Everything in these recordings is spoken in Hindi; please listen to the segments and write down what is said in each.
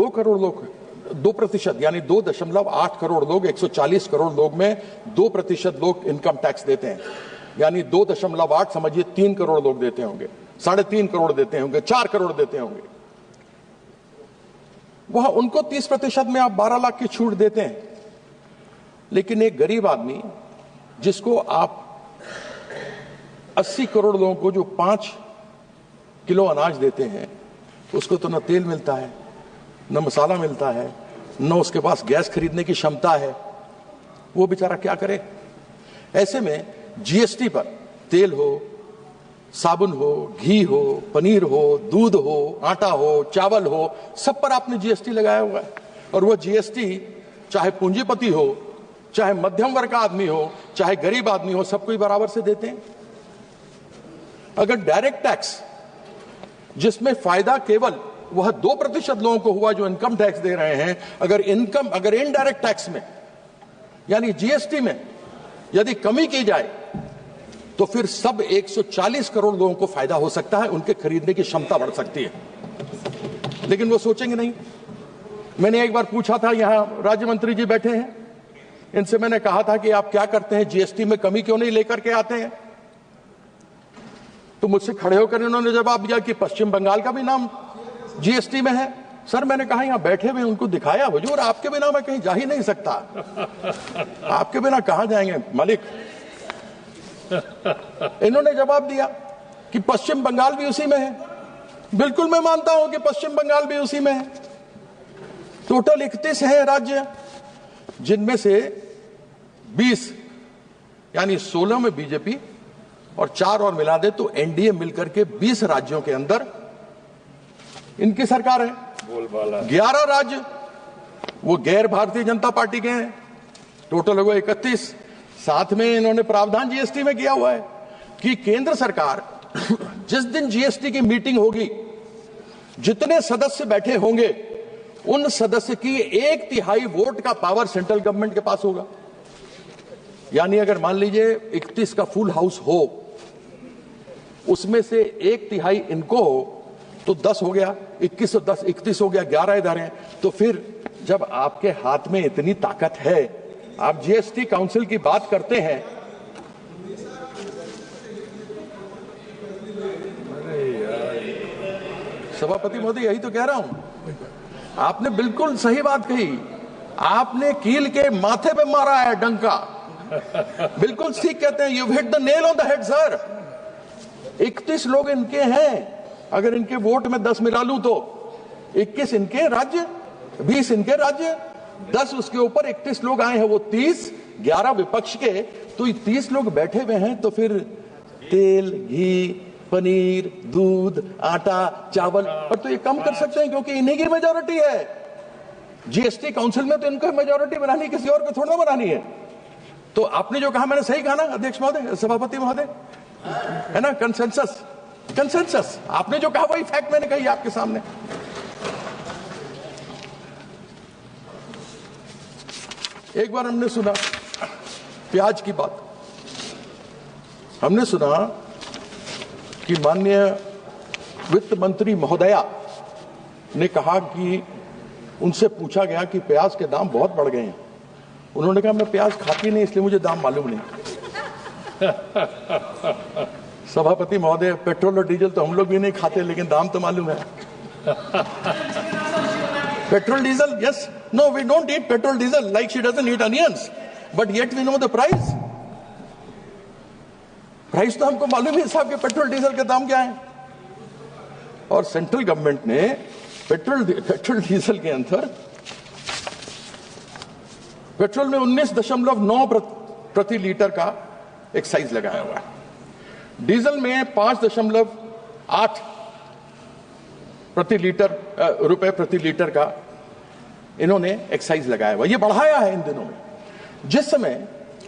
2 करोड़ लोग 2% यानी 2.8 करोड़ लोग 140 करोड़ लोग में 2% लोग इनकम टैक्स देते हैं, यानी 2.8 समझिए 3 करोड़ लोग देते होंगे, 3.5 करोड़ देते होंगे, 4 करोड़ देते होंगे। वह उनको 30% में आप 12 लाख की छूट देते हैं। लेकिन एक गरीब आदमी जिसको आप 80 करोड़ लोगों को जो 5 किलो अनाज देते हैं, उसको तो न तेल मिलता है, न मसाला मिलता है, न उसके पास गैस खरीदने की क्षमता है, वो बेचारा क्या करे। ऐसे में जीएसटी पर तेल हो, साबुन हो, घी हो, पनीर हो, दूध हो, आटा हो, चावल हो, सब पर आपने जीएसटी लगाया हुआ है। और वो जीएसटी चाहे पूंजीपति हो, चाहे मध्यम वर्ग का आदमी हो, चाहे गरीब आदमी हो, सबको ही बराबर से देते हैं। अगर डायरेक्ट टैक्स जिसमें फायदा केवल वह 2% लोगों को हुआ जो इनकम टैक्स दे रहे हैं, अगर इनडायरेक्ट टैक्स में यानी जीएसटी में यदि कमी की जाए तो फिर सब 140 करोड़ लोगों को फायदा हो सकता है, उनके खरीदने की क्षमता बढ़ सकती है। लेकिन वो सोचेंगे नहीं। मैंने एक बार पूछा था, यहां राज्य मंत्री जी बैठे हैं, इनसे मैंने कहा था कि आप क्या करते हैं, जीएसटी में कमी क्यों नहीं लेकर के आते हैं? तो मुझसे खड़े होकर इन्होंने जवाब दिया कि पश्चिम बंगाल का भी नाम जीएसटी में है। सर मैंने कहा यहां बैठे हुए उनको दिखाया, हुजूर आपके बिना मैं कहीं जा ही नहीं सकता। आपके बिना कहां जाएंगे मालिक? इन्होंने जवाब दिया कि पश्चिम बंगाल भी उसी में है। बिल्कुल मैं मानता हूं कि पश्चिम बंगाल भी उसी में है। टोटल 31 है राज्य, जिनमें से 20 यानी 16 में बीजेपी और 4 और मिला दे तो एनडीए मिलकर के 20 राज्यों के अंदर इनकी सरकार है। 11 राज्य वो गैर भारतीय जनता पार्टी के हैं, टोटल हो गए 31। साथ में इन्होंने प्रावधान जीएसटी में किया हुआ है कि केंद्र सरकार जिस दिन जीएसटी की मीटिंग होगी, जितने सदस्य बैठे होंगे उन सदस्य की 1/3 वोट का पावर सेंट्रल गवर्नमेंट के पास होगा। यानी अगर मान लीजिए 31 का फुल हाउस हो, उसमें से 1/3 इनको हो तो 10 हो गया, 21 और 10 31 हो गया, 11 इधर हैं। तो फिर जब आपके हाथ में इतनी ताकत है, आप जीएसटी काउंसिल की बात करते हैं। सभापति महोदय यही तो कह रहा हूं, आपने बिल्कुल सही बात कही। आपने कील के माथे पे मारा है डंका, बिल्कुल ठीक कहते हैं, you hit the nail on the head sir. 31 लोग इनके हैं, अगर इनके वोट में 10 मिला लूं तो 21 इनके राज्य, 20 इनके राज्य, 10 उसके ऊपर 31 लोग आए हैं, वो 30, 11 विपक्ष के, तो 30 लोग बैठे हुए हैं। तो फिर तेल, घी, पनीर, दूध, आटा, चावल पर तो ये कम कर सकते हैं क्योंकि इन्हीं की मेजॉरिटी है। जीएसटी काउंसिल में तो इनको मेजॉरिटी बनानी, किसी और को थोड़ा बनानी है। तो आपने जो कहा मैंने सही कहा ना अध्यक्ष महोदय, सभापति महोदय, है ना? कंसेंसस कंसेंसस, आपने जो कहा वही फैक्ट मैंने कही आपके सामने। एक बार हमने सुना प्याज की बात, हमने सुना कि माननीय वित्त मंत्री महोदया ने कहा कि उनसे पूछा गया कि प्याज के दाम बहुत बढ़ गए हैं। उन्होंने कहा मैं प्याज खाती नहीं इसलिए मुझे दाम मालूम नहीं। सभापति महोदय, पेट्रोल और डीजल तो हम लोग भी नहीं खाते, लेकिन दाम तो मालूम है। Petrol diesel, yes, no we don't eat petrol diesel like she doesn't eat onions, but yet we know the price. Price तो हमको मालूम ही साहब कि पेट्रोल डीजल के दाम क्या है। और सेंट्रल गवर्नमेंट ने पेट्रोल डीजल के अंदर पेट्रोल में 19.9 प्रति लीटर का एक्साइज लगाया हुआ है, डीजल में 5.8 रुपए प्रति लीटर का इन्होंने एक्साइज लगाया हुआ। ये बढ़ाया है इन दिनों में। जिस समय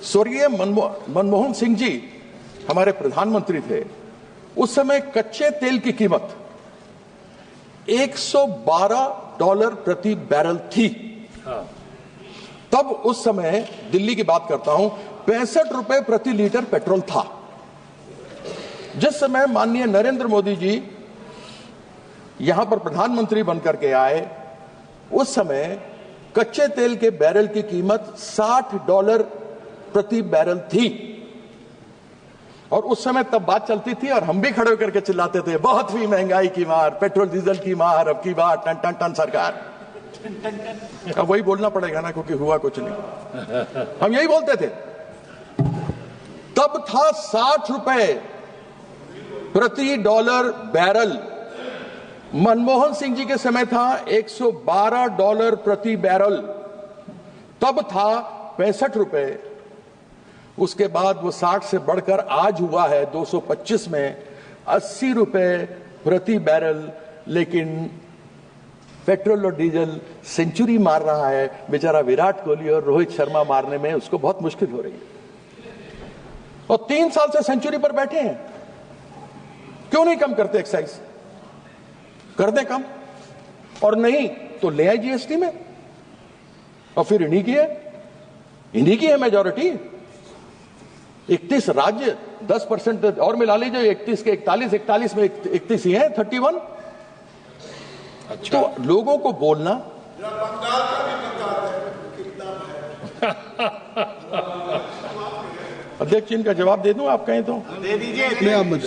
स्वर्गीय मनमोहन सिंह जी हमारे प्रधानमंत्री थे, उस समय कच्चे तेल की कीमत $112 प्रति बैरल थी। तब उस समय दिल्ली की बात करता हूं, 65 रुपए प्रति लीटर पेट्रोल था। जिस समय माननीय नरेंद्र मोदी जी यहां पर प्रधानमंत्री बनकर के आए, उस समय कच्चे तेल के बैरल की कीमत $60 प्रति बैरल थी। और उस समय तब बात चलती थी और हम भी खड़े होकर के चिल्लाते थे, बहुत ही महंगाई की मार, पेट्रोल डीजल की मार, अब की बार टन टन टन सरकार। अब वही बोलना पड़ेगा ना, क्योंकि हुआ कुछ नहीं। हम यही बोलते थे। तब था $60 प्रति डॉलर बैरल। मनमोहन सिंह जी के समय था $112 प्रति बैरल। तब था ₹65। उसके बाद वो 60 से बढ़कर आज हुआ है 225 में ₹80 प्रति बैरल। लेकिन पेट्रोल और डीजल सेंचुरी मार रहा है। बेचारा विराट कोहली और रोहित शर्मा मारने में उसको बहुत मुश्किल हो रही है। और 3 साल से सेंचुरी पर बैठे हैं। क्यों नहीं कम करते एक्साइज? कर दे कम, और नहीं तो ले आए जीएसटी में। और फिर इन्हीं की है मेजॉरिटी। 31 राज्य 10% और मिला लीजिए, 31 के 41 में 31 ही है, 31। अच्छा। तो लोगों को बोलना बंगाल का भी अध्यक्ष, इनका जवाब दे दूं? आप कहें तो दे दीजिए।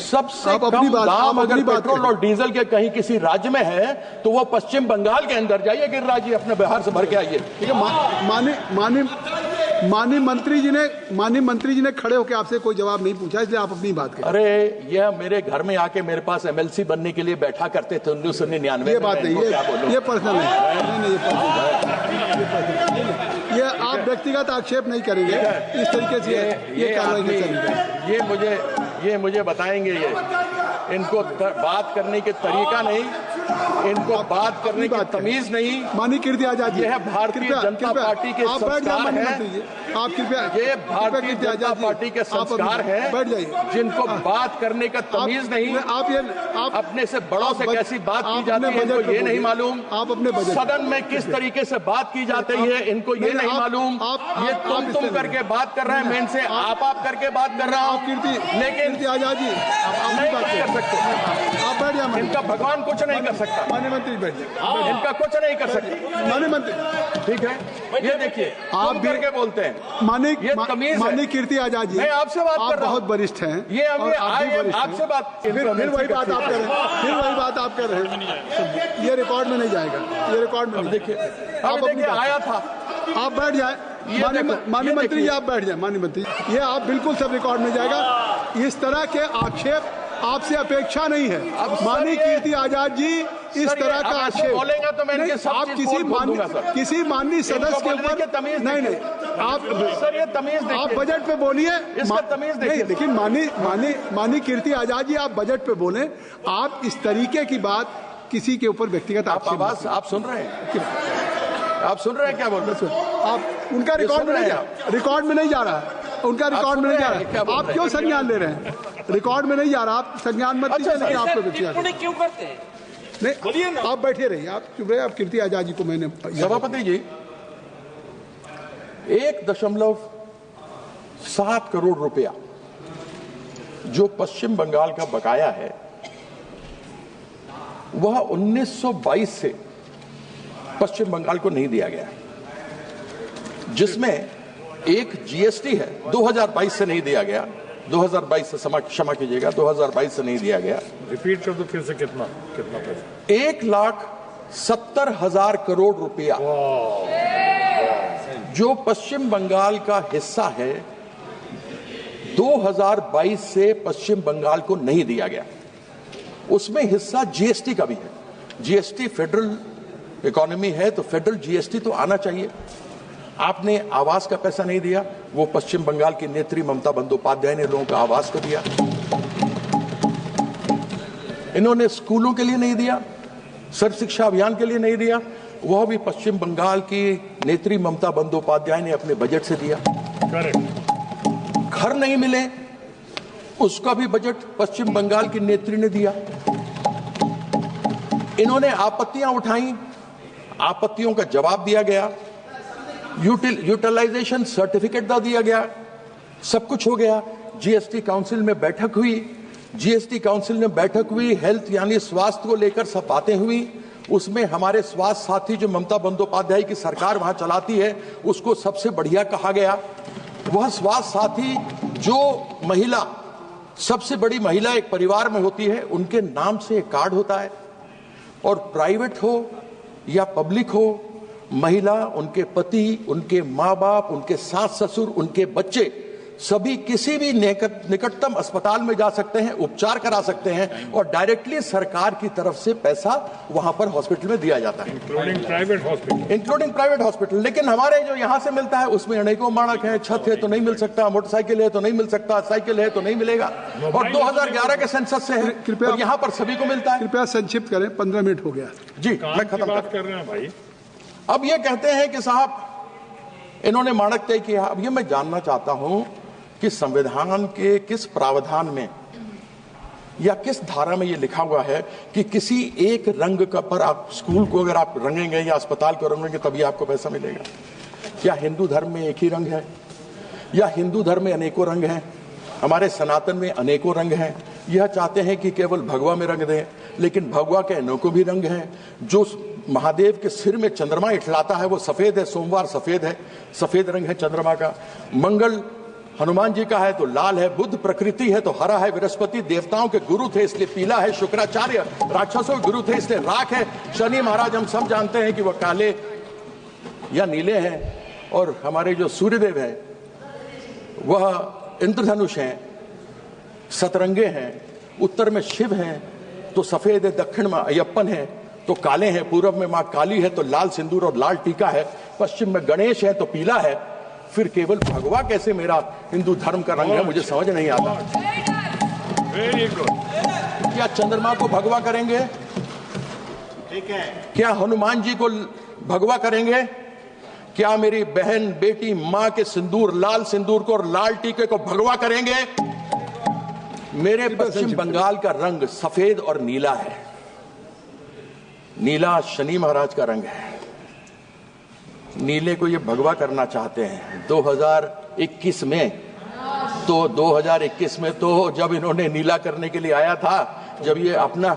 सबसे कम दाम अगर पेट्रोल और डीजल के कहीं किसी राज्य में है तो वो पश्चिम बंगाल के अंदर। जाइए गिरिराज जी, अपने बिहार से भर के आइए। ठीक है, माननीय मंत्री जी ने खड़े होकर आपसे कोई जवाब नहीं पूछा, इसलिए आप अपनी बात करें। अरे यह मेरे घर में आके मेरे पास MLC बनने के लिए बैठा करते थे 1999। ये बात नहीं, ये पर्सनल नहीं, ये आप व्यक्तिगत आक्षेप नहीं करेंगे इस तरीके से। ये कार्रवाई नहीं करेंगे। ये मुझे बताएंगे। ये इनको बात करने के तरीका नहीं, इनको बात करने की तमीज नहीं। माननीय कीर्ति आजाद जी, यह भारतीय जनता पार्टी के संस्कार हैं। आप कृपया, ये भारतीय जनता पार्टी के संस्कार हैं। बैठ जाइए। जिनको बात करने का तमीज नहीं, आप अपने से बड़ों से कैसी बात की जाती है इनको ये नहीं मालूम। आप अपने सदन में किस तरीके से बात की जाती है इनको ये नहीं मालूम। ये तुम करके बात कर रहे हैं, मैं इनसे आप करके बात कर रहा हूँ। लेकिन आजाद जी नहीं कर सकते। आप बैठ जाए। इनका भगवान कुछ नहीं कर सकता। माननीय मंत्री बैठ जाए। इनका कुछ नहीं कर सकते। माननीय मंत्री, ठीक है, ये देखिए आप करके बोलते हैं। माननीय कीर्ति आजाद जी, मैं आपसे बात कर रहा हूँ। बहुत वरिष्ठ हैं। ये आपसे बात, फिर वही बात आप कर रहे हैं। फिर वही बात आप कर रहे हैं। ये रिकॉर्ड में नहीं जाएगा। ये रिकॉर्ड में देखिए, आया था। आप बैठ जाए। माननीय मंत्री जी, आप बैठ जाए। माननीय मंत्री, ये आप बिल्कुल सब रिकॉर्ड में जाएगा। इस तरह के आक्षेप आपसे अपेक्षा नहीं है। माननीय कीर्ति आजाद जी, इस तरह का आक्षेप बोलेंगे तो मैं आप किसी माननीय सदस्य के ऊपर नहीं, आप सर ये तमीज आप बजट पे बोलिए। इसका तमीज नहीं, लेकिन माननीय कीर्ति आजाद जी, आप बजट पे बोले। आप इस तरीके की बात किसी के ऊपर व्यक्तिगत आक्षेप, आप सुन रहे हैं? आप सुन रहे हैं क्या बोल रहे हैं? आप उनका रिकॉर्ड में नहीं जा रहा है। उनका रिकॉर्ड में नहीं जा रहा है। आप क्यों संज्ञान ले रहे हैं? रिकॉर्ड में नहीं जा रहा। आप संज्ञान मत लीजिए। लेकिन आपको क्यों करते हैं? नहीं, आप बैठे रहिए। आप चुप रहे। आप कीर्ति आजाद जी को मैंने सभापति जी 1.7 करोड़ रुपया जो पश्चिम बंगाल का बकाया है वह 1922 से पश्चिम बंगाल को नहीं दिया गया, जिसमें एक जीएसटी है। 2022 से नहीं दिया गया। 2022 से क्षमा कीजिएगा, 2022 से नहीं दिया गया। रिपीट कर दो फिर से। कितना पैसा? 1,70,000 करोड़ रुपया जो पश्चिम बंगाल का हिस्सा है 2022 से पश्चिम बंगाल को नहीं दिया गया। उसमें हिस्सा जीएसटी का भी है। जीएसटी फेडरल इकोनॉमी है तो फेडरल जीएसटी तो आना चाहिए। आपने आवास का पैसा नहीं दिया, वो पश्चिम बंगाल की नेत्री ममता बंदोपाध्याय ने लोगों का आवास को दिया। इन्होंने स्कूलों के लिए नहीं दिया, सर्व शिक्षा अभियान के लिए नहीं दिया, वह भी पश्चिम बंगाल की नेत्री ममता बंदोपाध्याय ने अपने बजट से दिया। घर नहीं मिले, उसका भी बजट पश्चिम बंगाल की नेत्री ने दिया। इन्होंने आपत्तियां उठाई, आपत्तियों का जवाब दिया गया, यूटिलाइजेशन सर्टिफिकेट दिया गया, सब कुछ हो गया। जीएसटी काउंसिल में बैठक हुई, हेल्थ यानी स्वास्थ्य को लेकर सब बातें हुई, उसमें हमारे स्वास्थ्य साथी जो ममता बंदोपाध्याय की सरकार वहां चलाती है उसको सबसे बढ़िया कहा गया। वह स्वास्थ्य साथी जो महिला, सबसे बड़ी महिला एक परिवार में होती है, उनके नाम से एक कार्ड होता है, और प्राइवेट हो या पब्लिक हो, महिला, उनके पति, उनके माँ बाप, उनके सास ससुर, उनके बच्चे सभी किसी भी निकटतम अस्पताल में जा सकते हैं, उपचार करा सकते हैं, और डायरेक्टली सरकार की तरफ से पैसा वहां पर हॉस्पिटल में दिया जाता है, इंक्लूडिंग प्राइवेट हॉस्पिटल। लेकिन हमारे जो यहां से मिलता है उसमें अनेकों मानक हैं, छत है तो नहीं मिल सकता, मोटरसाइकिल है तो नहीं मिल सकता, साइकिल है तो नहीं मिलेगा, और 2011 के सेंसस से है, कृपया यहाँ पर सभी को मिलता है। कृपया संक्षिप्त करें, 15 मिनट हो गया जी, मैं खत्म कर रहे हैं भाई। अब ये कहते हैं कि साहब इन्होंने मानक तय किया। अब ये मैं जानना चाहता हूं कि संविधान के किस प्रावधान में या किस धारा में ये लिखा हुआ है कि किसी एक रंग का पर आप स्कूल को अगर आप रंगेंगे या अस्पताल को रंगेंगे तभी आपको पैसा मिलेगा? क्या हिंदू धर्म में एक ही रंग है, या हिंदू धर्म में अनेकों रंग हैं? हमारे सनातन में अनेकों रंग हैं। यह चाहते हैं कि केवल भगवा में रंग दें, लेकिन भगवा के अनेकों भी रंग हैं। जो महादेव के सिर में चंद्रमा इठलाता है वो सफेद है, सोमवार सफेद है, सफेद रंग है चंद्रमा का। मंगल हनुमान जी का है तो लाल है, बुद्ध प्रकृति है तो हरा है, बृहस्पति देवताओं के गुरु थे इसलिए पीला है, शुक्राचार्य राक्षसों के गुरु थे इसलिए राख है, शनि महाराज हम सब जानते हैं कि वह काले या नीले हैं, और हमारे जो सूर्यदेव हैं वह इंद्रधनुष हैं, सतरंगे हैं। उत्तर में शिव हैं तो सफेद है, दक्षिण में अयप्पन है तो काले हैं, पूर्व में मां काली है तो लाल सिंदूर और लाल टीका है, पश्चिम में गणेश है तो पीला है। फिर केवल भगवा कैसे मेरा हिंदू धर्म का रंग है, मुझे समझ नहीं आता। Very good. क्या चंद्रमा को भगवा करेंगे? ठीक है। क्या हनुमान जी को भगवा करेंगे? क्या मेरी बहन, बेटी, मां के सिंदूर, लाल सिंदूर को और लाल टीके को भगवा करेंगे? मेरे पश्चिम बंगाल का रंग सफेद और नीला है। नीला शनि महाराज का रंग है। नीले को ये भगवा करना चाहते हैं 2021 में। तो 2021 में तो जब इन्होंने नीला करने के लिए आया था, जब ये अपना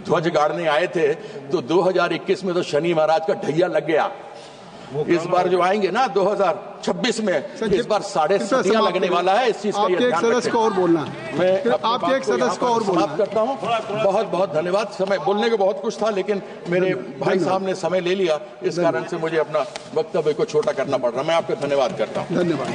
ध्वज गाड़ने आए थे, तो 2021 में तो शनि महाराज का ढैया लग गया। इस बार जो आएंगे ना 2026 में, इस बार 7.5 लगने वाला है। इस चीज का आपके एक सदस्य को और बोलना, मैं आपके एक सदस्य को और बोलना करता हूँ। बहुत बहुत धन्यवाद। समय बोलने को बहुत कुछ था, लेकिन मेरे भाई साहब ने समय ले लिया, इस कारण से मुझे अपना वक्तव्य को छोटा करना पड़ रहा। मैं आपका धन्यवाद करता हूँ। धन्यवाद।